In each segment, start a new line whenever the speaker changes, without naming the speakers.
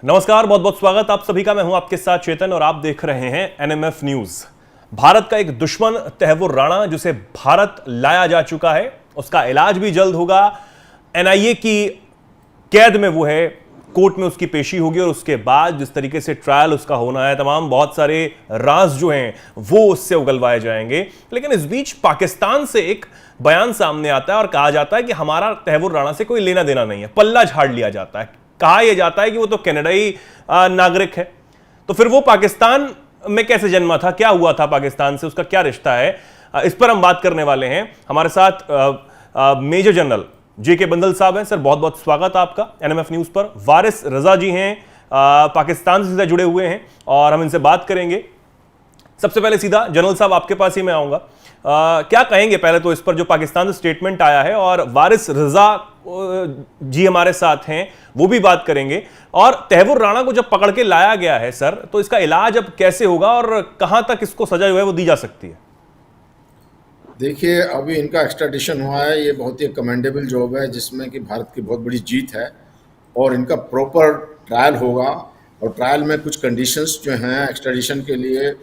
नमस्कार, बहुत बहुत स्वागत आप सभी का। मैं हूं आपके साथ चेतन और आप देख रहे हैं एनएमएफ न्यूज। भारत का एक दुश्मन तैमूर राणा जिसे भारत लाया जा चुका है, उसका इलाज भी जल्द होगा। एनआईए की कैद में वो है, कोर्ट में उसकी पेशी होगी और उसके बाद जिस तरीके से ट्रायल उसका होना है, तमाम बहुत सारे राज जो हैं वो उससे उगलवाए जाएंगे। लेकिन इस बीच पाकिस्तान से एक बयान सामने आता है और कहा जाता है कि हमारा तैमूर राणा से कोई लेना देना नहीं है, पल्ला झाड़ लिया जाता है। कहा यह जाता है कि वो तो कनाडाई नागरिक है, तो फिर वो पाकिस्तान में कैसे जन्मा था, क्या हुआ था पाकिस्तान से, उसका क्या रिश्ता है, इस पर हम बात करने वाले हैं। हमारे साथ मेजर जनरल जेके बंदल साहब हैं। सर, बहुत बहुत स्वागत आपका एनएमएफ न्यूज पर। वारिस रजा जी हैं, पाकिस्तान से सीधा जुड़े हुए हैं और हम इनसे बात करेंगे। सबसे पहले सीधा जनरल साहब आपके पास ही मैं आऊंगा। क्या कहेंगे पहले तो इस पर जो पाकिस्तान से स्टेटमेंट आया है, और वारिस रजा जी हमारे साथ हैं, वो भी बात करेंगे। और तैमूर राणा को जब पकड़ के लाया गया है सर, तो इसका इलाज अब कैसे होगा और कहां तक इसको सजा जो है वो दी जा सकती है?
देखिए, अभी इनका एक्स्ट्राडिशन हुआ है, ये बहुत ही कमेंडेबल जॉब है जिसमें कि भारत की बहुत बड़ी जीत है। और इनका प्रॉपर ट्रायल होगा, और ट्रायल में कुछ कंडीशंस जो हैं एक्स्ट्राडिशन के लिए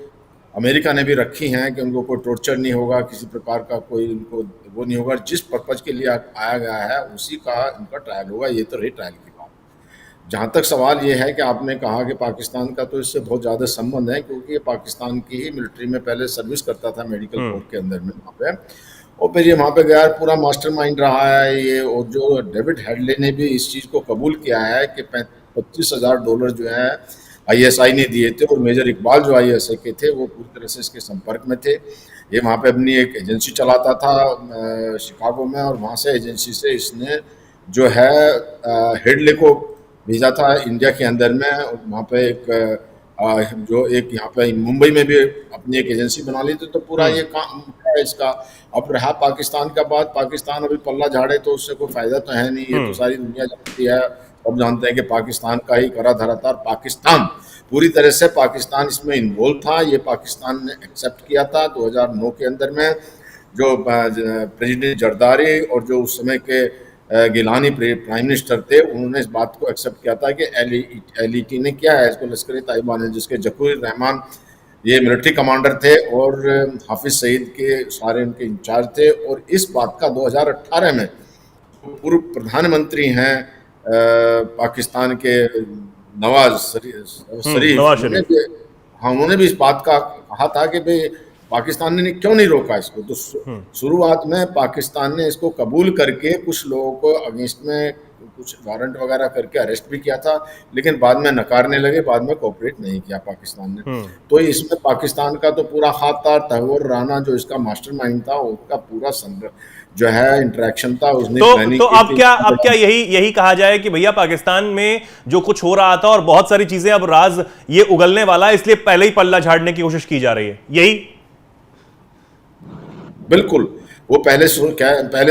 अमेरिका ने भी रखी हैं कि उनको कोई टॉर्चर नहीं होगा, किसी प्रकार का कोई उनको वो नहीं होगा। जिस पर्पज के लिए आया गया है उसी का इनका ट्रायल होगा। ये तो रही ट्रायल की बात। जहाँ तक सवाल ये है कि आपने कहा कि पाकिस्तान का तो इससे बहुत ज़्यादा संबंध है, क्योंकि ये पाकिस्तान की ही मिलिट्री में पहले सर्विस करता था, मेडिकल कोर्ट के अंदर में वहाँ पे। और फिर ये वहाँ पे गया, पूरा मास्टरमाइंड रहा है ये। और जो डेविड हेडले ने भी इस चीज़ को कबूल किया है कि $25,000 जो है आईएसआई ने दिए थे, और मेजर इकबाल जो आईएसआई के थे वो पूरी तरह से इसके संपर्क में थे। ये वहाँ पे अपनी एक एजेंसी चलाता था शिकागो में, और वहाँ से एजेंसी से इसने जो है हेडले को भेजा था इंडिया के अंदर में। वहाँ पे जो एक यहाँ पे मुंबई में भी अपनी एक एजेंसी बना ली थी। तो पूरा ये काम है इसका। अब रहा पाकिस्तान का बात, पाकिस्तान अभी पल्ला झाड़े तो उससे कोई फायदा तो है नहीं। ये तो सारी दुनिया जानती है, सब जानते हैं कि पाकिस्तान का ही करा धरा था। पाकिस्तान पूरी तरह से पाकिस्तान इसमें इन्वॉल्व था। ये पाकिस्तान ने एक्सेप्ट किया था 2009 के अंदर में। जो प्रेसिडेंट जरदारी और जो उस समय के गिलानी प्राइम मिनिस्टर थे, उन्होंने इस बात को एक्सेप्ट किया था कि एलईटी ने किया है इसको, लश्कर तैयबा ने, जिसके जकूर रहमान ये मिलिट्री कमांडर थे और हाफिज सईद के सारे उनके इंचार्ज थे। और इस बात का 2018 में पूर्व प्रधानमंत्री हैं पाकिस्तान के नवाज शरीफ, उन्होंने भी इस बात का कहा था कि भाई पाकिस्तान ने क्यों नहीं रोका इसको। तो शुरुआत में पाकिस्तान ने इसको कबूल करके कुछ लोगों को अगेंस्ट में कुछ वारंट वगैरह करके अरेस्ट भी किया था, लेकिन बाद में नकारने लगे, बाद में कोऑपरेट नहीं किया पाकिस्तान ने। तो इसमें पाकिस्तान का तो पूरा हाथ था। तैमूर राणा जो इसका मास्टरमाइंड था, उसका पूरा जो है इंटरेक्शन था, उसने
तो अब क्या यही कहा जाए कि भैया पाकिस्तान में जो कुछ हो रहा था और बहुत सारी चीजें अब राज ये उगलने वाला है, इसलिए पहले ही पल्ला झाड़ने की कोशिश की जा रही है, यही?
बिल्कुल, वो पहले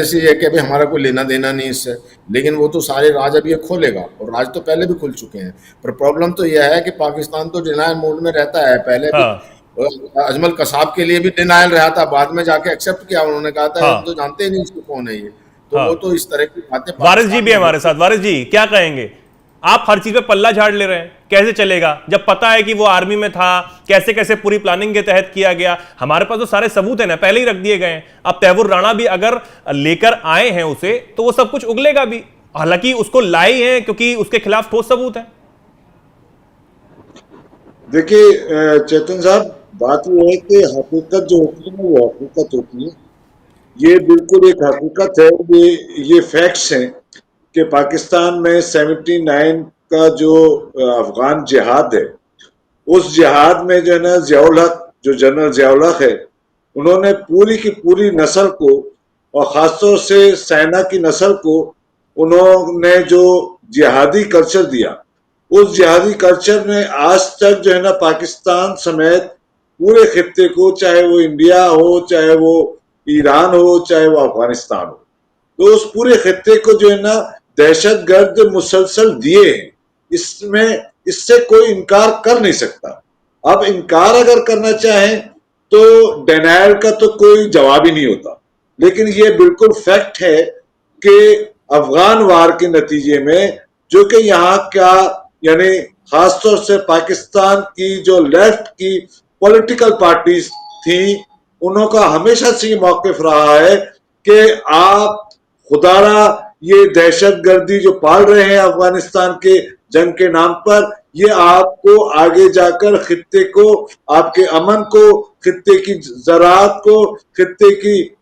से ये कि भाई हमारा कोई लेना देना नहीं इससे, लेकिन वो तो सारे राज अभी ये खोलेगा, और राज तो पहले भी खुल चुके हैं। पर प्रॉब्लम तो यह है कि पाकिस्तान तो डिनायल मोड में रहता है। पहले भी अजमल कसाब के लिए भी डिनायल रहा था, बाद में जाके एक्सेप्ट किया। उन्होंने कहा था हम तो जानते ही नहीं इसको कौन है ये। तो वो तो इस तरह की बातें।
वारिस जी भी हमारे साथ। वारिस जी, क्या कहेंगे आप? हर चीज पे पल्ला झाड़ ले रहे हैं, कैसे चलेगा जब पता है कि वो आर्मी में था, कैसे कैसे पूरी प्लानिंग के तहत किया गया। हमारे पास तो सारे सबूत है ना, पहले ही रख दिए गए हैं। अब तैमूर राणा भी अगर लेकर आए हैं उसे, तो वो सब कुछ उगलेगा भी। हालांकि उसको लाए हैं क्योंकि उसके खिलाफ ठोस सबूत है।
देखिए चेतन साहब, बात ये है कि हकीकत जो होती है वो हकीकत होती है। ये बिल्कुल एक हकीकत है, ये फैक्ट्स हैं कि पाकिस्तान में 79 का जो अफगान जिहाद है, उस जिहाद में जो है ना ज़ियाउल हक, जो जनरल ज़ियाउल हक है, उन्होंने पूरी की पूरी नस्ल को, और ख़ासतौर से सेना की नस्ल को, उन्होंने जो जिहादी कल्चर दिया, उस जिहादी कल्चर ने आज तक जो है ना पाकिस्तान समेत पूरे खित्ते को, चाहे वो इंडिया हो, चाहे वो ईरान हो, चाहे वो अफगानिस्तान हो, तो उस पूरे खित्ते को जो है ना दहशतगर्द मुसलसल दिए हैं। इससे कोई इनकार कर नहीं सकता। अब इनकार अगर करना चाहें तो डिनायल का तो कोई जवाब ही नहीं होता। लेकिन ये बिल्कुल फैक्ट है कि अफगान वार के नतीजे में, जो कि यहाँ का यानी खासतौर से पाकिस्तान की जो लेफ्ट की पॉलिटिकल पार्टीज थी, उनका हमेशा से ये मौकिफ रहा है कि आप खुदारा ये दहशतगर्दी जो पाल रहे हैं अफगानिस्तान के जंग के नाम पर, ये आपको आगे जाकर खित्ते को, आपके अमन को, खित्ते की ज़राअत को, खित्ते की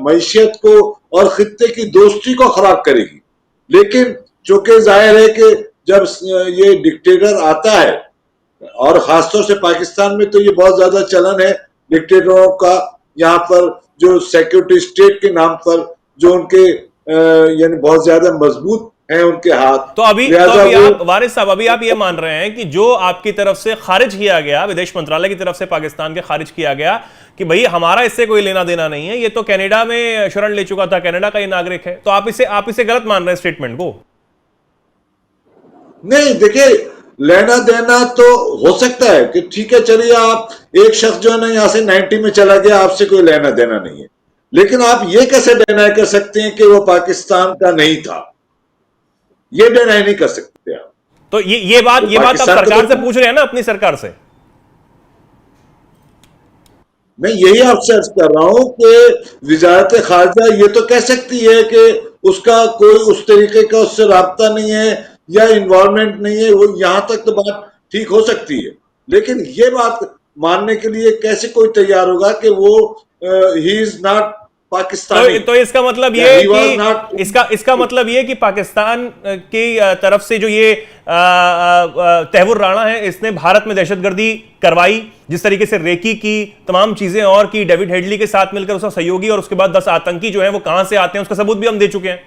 मईशत को और खित्ते की दोस्ती को खराब करेगी। लेकिन चूंकि जाहिर है कि जब ये डिक्टेटर आता है, और खासतौर से पाकिस्तान में तो ये बहुत ज्यादा चलन है डिक्टेटरों का, यहाँ पर जो सिक्योरिटी स्टेट के नाम पर जो उनके यानी बहुत ज्यादा मजबूत हैं उनके हाथ।
तो अभी आप वारिस साहब, अभी आप ये मान रहे हैं कि जो आपकी तरफ से खारिज किया गया, विदेश मंत्रालय की तरफ से पाकिस्तान के खारिज किया गया कि भाई हमारा इससे कोई लेना देना नहीं है, ये तो कनाडा में शरण ले चुका था, कनाडा का ये नागरिक है, तो आप इसे गलत मान रहे हैं स्टेटमेंट को?
नहीं, देखिए, लेना देना तो हो सकता है कि ठीक है, चलिए आप एक शख्स जो है ना यहाँ से 90 में चला गया, आपसे कोई लेना देना नहीं है, लेकिन आप ये कैसे डिनाई कर सकते हैं कि वो पाकिस्तान का नहीं था? ये डिनाई नहीं कर सकते आप।
तो ये बात आप सरकार से पूछ रहे हैं ना, अपनी सरकार से?
मैं यही आपसे अर्ज कर रहा हूं कि वजारत खारजा ये तो कह सकती है कि उसका कोई उस तरीके का उससे राब्ता नहीं है या इन्वॉल्वमेंट नहीं है, वो यहां तक तो बात ठीक हो सकती है, लेकिन ये बात मानने के लिए कैसे कोई तैयार होगा कि वो ही इज नॉट पाकिस्तानी?
तो इसका मतलब ये कि इसका मतलब ये कि पाकिस्तान की तरफ से जो ये तैवुर राणा है, इसने भारत में दहशतगर्दी करवाई, जिस तरीके से रेकी की, तमाम चीजें और की, डेविड हेडली के साथ मिलकर उसका सहयोगी, और उसके बाद 10 आतंकी जो है वो कहां से आते हैं उसका सबूत भी हम दे चुके हैं।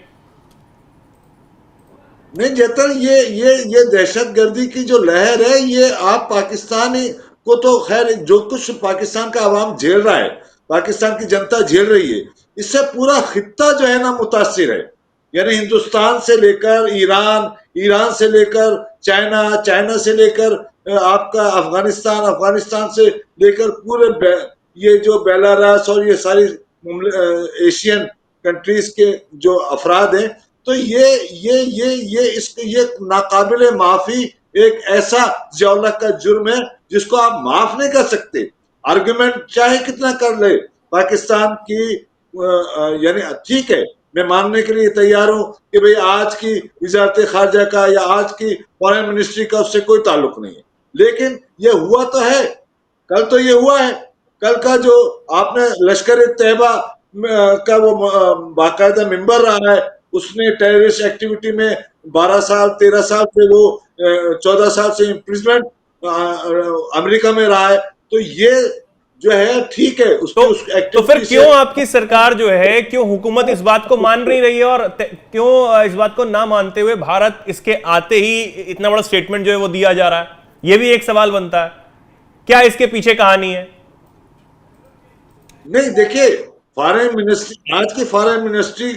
नहीं जेतन, ये दहशतगर्दी की जो लहर है, ये आप पाकिस्तानी को तो खैर जो कुछ पाकिस्तान का आवाम झेल रहा है, पाकिस्तान की जनता झेल रही है, इससे पूरा खित्ता जो है ना मुतासिर है। यानी हिंदुस्तान से लेकर ईरान, ईरान से लेकर चाइना, चाइना से लेकर आपका अफगानिस्तान, अफगानिस्तान से लेकर पूरे ये जो बेलारूस और ये सारी एशियन कंट्रीज के जो अफराद हैं, तो ये नाकाबिले माफी एक ऐसा जियाउल्लाह का जुर्म है जिसको आप माफ नहीं कर सकते। आर्गुमेंट चाहे कितना कर ले पाकिस्तान की, यानी ठीक है, मैं मानने के लिए तैयार हूं कि भाई आज की वजारत खारजा का या आज की फॉरेन मिनिस्ट्री का उससे कोई ताल्लुक नहीं है, लेकिन ये हुआ तो है, कल तो ये हुआ है। कल का जो आपने लश्कर तैयबा का वो बाकायदा मेंबर रहा है, उसने टेररिस्ट एक्टिविटी में 12 साल 13 साल से वो 14 साल से इम्प्रिजमेंट अमेरिका में रहा है, तो ये जो है ठीक है
तो फिर क्यों आपकी सरकार जो है, क्यों हुकूमत इस बात को मान नहीं रही है, और क्यों इस बात को ना मानते हुए भारत इसके आते ही इतना बड़ा स्टेटमेंट जो है वो दिया जा रहा है? ये भी एक सवाल बनता है, क्या इसके पीछे कहानी है?
नहीं देखिए, फॉरेन मिनिस्ट्री, आज की फॉरेन मिनिस्ट्री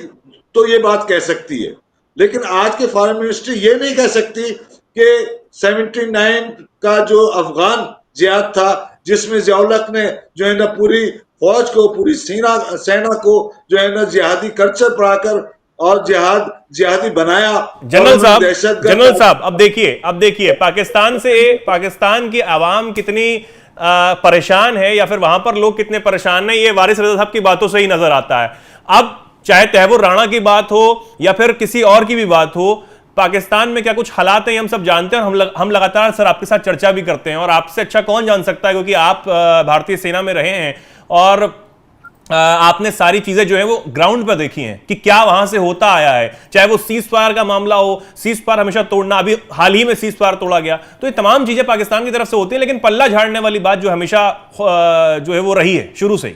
तो ये बात कह सकती है, लेकिन आज के फॉरेन मिनिस्ट्री ये नहीं कह सकती कि 79 का जो अफगान जिहाद था, जिसमें जियाउल्लाह ने जो है ना पूरी फौज को, पूरी सेना को जो है ना जिहादी कल्चर पढ़ाकर और जिहादी बनाया।
जनरल साहब अब देखिए पाकिस्तान की आवाम कितनी परेशान है, या फिर वहां पर लोग कितने परेशान हैं, ये वारिस रजा साहब की बातों से ही नजर आता है। अब चाहे तैवुर राणा की बात हो या फिर किसी और की भी बात हो, पाकिस्तान में क्या कुछ हालात हैं हम सब जानते हैं, और हम लगातार सर आपके साथ चर्चा भी करते हैं, और आपसे अच्छा कौन जान सकता है, क्योंकि आप भारतीय सेना में रहे हैं और आपने सारी चीजें जो है वो ग्राउंड पर देखी हैं कि क्या वहां से होता आया है। चाहे वो सीज फायर का मामला हो, सीज फायर हमेशा तोड़ना, अभी हाल ही में सीज फायर तोड़ा गया, तो ये तमाम चीजें पाकिस्तान की तरफ से होती है, लेकिन पल्ला झाड़ने वाली बात जो हमेशा जो है वो रही है शुरू से ही।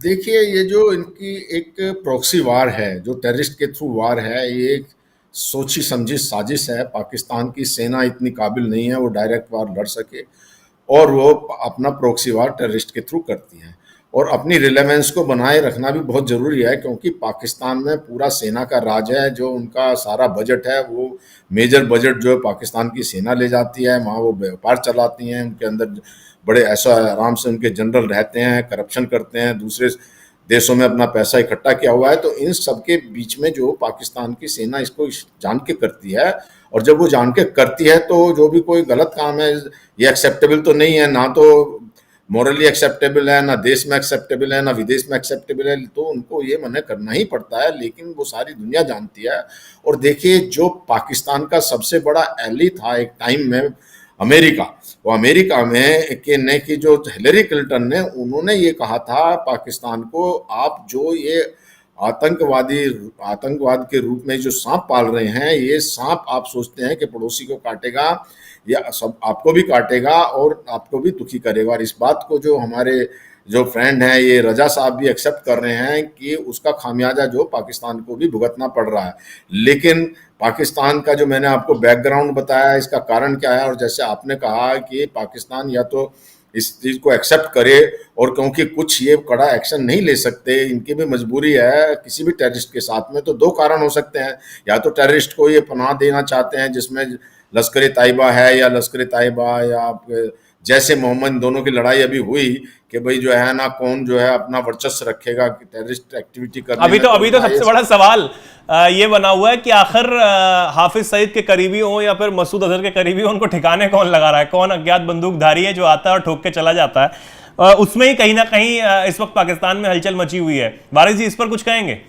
देखिए, ये जो इनकी एक प्रॉक्सी वार है, जो टेररिस्ट के थ्रू वार है, ये एक सोची समझी साजिश है। पाकिस्तान की सेना इतनी काबिल नहीं है वो डायरेक्ट वार लड़ सके, और वो अपना प्रॉक्सी वार टेररिस्ट के थ्रू करती हैं, और अपनी रिलेवेंस को बनाए रखना भी बहुत ज़रूरी है, क्योंकि पाकिस्तान में पूरा सेना का राज है। जो उनका सारा बजट है, वो मेजर बजट जो है पाकिस्तान की सेना ले जाती है, वहाँ वो व्यापार चलाती हैं, उनके अंदर बड़े ऐसा आराम से उनके जनरल रहते हैं, करप्शन करते हैं, दूसरे देशों में अपना पैसा इकट्ठा किया हुआ है। तो इन सब के बीच में जो पाकिस्तान की सेना इसको जान के करती है, और जब वो जान के करती है तो जो भी कोई गलत काम है ये एक्सेप्टेबल तो नहीं है, ना तो मॉरली एक्सेप्टेबल है, ना देश में एक्सेप्टेबल है, ना विदेश में एक्सेप्टेबल है, तो उनको ये मना करना ही पड़ता है। लेकिन वो सारी दुनिया जानती है। और देखिए, जो पाकिस्तान का सबसे बड़ा एली था एक टाइम में अमेरिका, वो अमेरिका में कि जो हिलरी क्लिंटन ने, उन्होंने ये कहा था पाकिस्तान को, आप जो ये आतंकवाद के रूप में जो सांप पाल रहे हैं, ये सांप आप सोचते हैं कि पड़ोसी को काटेगा, या सब आपको भी काटेगा और आपको भी दुखी करेगा। और इस बात को जो हमारे जो फ्रेंड हैं, ये रजा साहब भी एक्सेप्ट कर रहे हैं कि उसका खामियाजा जो पाकिस्तान को भी भुगतना पड़ रहा है। लेकिन पाकिस्तान का जो मैंने आपको बैकग्राउंड बताया, इसका कारण क्या है, और जैसे आपने कहा कि पाकिस्तान या तो इस चीज़ को एक्सेप्ट करे, और क्योंकि कुछ ये कड़ा एक्शन नहीं ले सकते, इनकी भी मजबूरी है किसी भी टेररिस्ट के साथ में, तो दो कारण हो सकते हैं। या तो टेररिस्ट को ये पनाह देना चाहते हैं, जिसमें लश्कर तैयबा है, या लश्कर तैयबा या जैसे मोहम्मद, दोनों की लड़ाई अभी हुई कि भाई जो है ना, कौन जो है अपना वर्चस्व रखेगा कि टेररिस्ट एक्टिविटी करने
अभी तो सबसे बड़ा सवाल ये बना हुआ है कि आखिर हाफिज सईद के करीबी हो या फिर मसूद अजहर के करीबी हो, उनको ठिकाने कौन लगा रहा है? कौन अज्ञात बंदूकधारी है जो आता है और ठोक के चला जाता है? उसमें ही कहीं ना कहीं इस वक्त पाकिस्तान में हलचल मची हुई है। वारिस जी, इस पर कुछ कहेंगे?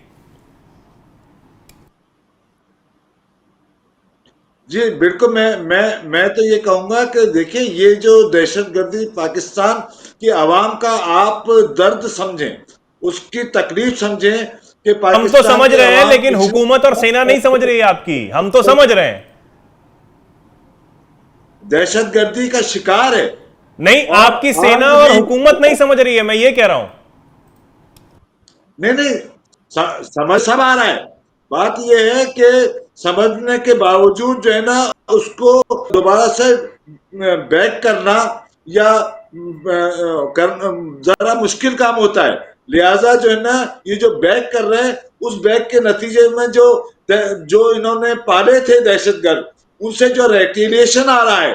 जी बिल्कुल, मैं तो ये कहूंगा कि देखिए, ये जो दहशतगर्दी पाकिस्तान की आवाम का आप दर्द समझें, उसकी तकलीफ समझें कि
हम तो समझ रहे हैं, लेकिन हुकूमत और सेना नहीं समझ रही है आपकी। हम तो समझ रहे हैं,
दहशतगर्दी का शिकार है।
नहीं, आपकी सेना और हुकूमत नहीं समझ रही है, मैं ये कह रहा हूं।
नहीं, समझ सब आ रहा है। बात यह है कि समझने के बावजूद जो है ना, उसको दोबारा से बैक करना या जरा मुश्किल काम होता है। लिहाजा जो है ना, ये जो बैक कर रहे हैं, उस बैक के नतीजे में जो इन्होंने पाले थे दहशतगर्द, उनसे जो रेटिलिएशन आ रहा है,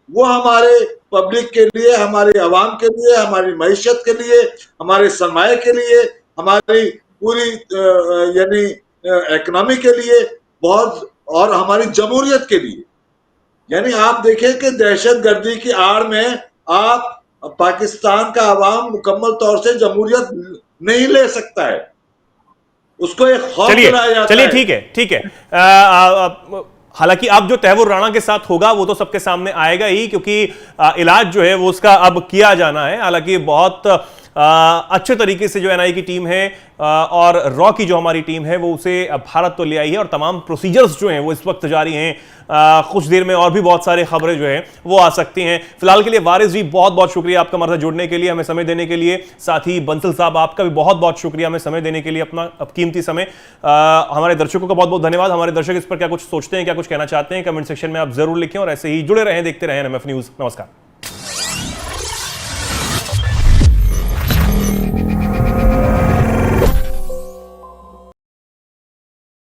वो हमारे पब्लिक के लिए, हमारी आवाम के लिए, हमारी मईशत के लिए, हमारे सरमाए के लिए, हमारी पूरी यानी इकोनॉमी के लिए बहुत, और हमारी जमहूरियत के लिए। यानी आप देखें कि दहशतगर्दी की आड़ में आप पाकिस्तान का आवाम मुकम्मल तौर से जमहूरियत नहीं ले सकता है, उसको एक खौफ दिलाया जाता है।
चलिए, ठीक है। हालांकि अब जो तैवुर राणा के साथ होगा वो तो सबके सामने आएगा ही, क्योंकि इलाज जो है वो उसका अब किया जाना है। हालांकि बहुत अच्छे तरीके से जो एनआई की टीम है और रॉ की जो हमारी टीम है वो उसे भारत तो ले आई है, और तमाम प्रोसीजर्स जो हैं वो इस वक्त जारी हैं। कुछ देर में और भी बहुत सारे खबरें जो हैं वो आ सकती हैं। फिलहाल के लिए वारिस जी, बहुत बहुत शुक्रिया आपका हमारे साथ जुड़ने के लिए, हमें समय देने के लिए। साथ ही बंसल साहब, आपका भी बहुत बहुत शुक्रिया हमें समय देने के लिए, अपना कीमती समय। हमारे दर्शकों का बहुत बहुत धन्यवाद। हमारे दर्शक इस पर क्या कुछ सोचते हैं, क्या कुछ कहना चाहते हैं, कमेंट सेक्शन में आप जरूर लिखें, और ऐसे ही जुड़े रहें, देखते रहें एनएमएफ न्यूज। नमस्कार।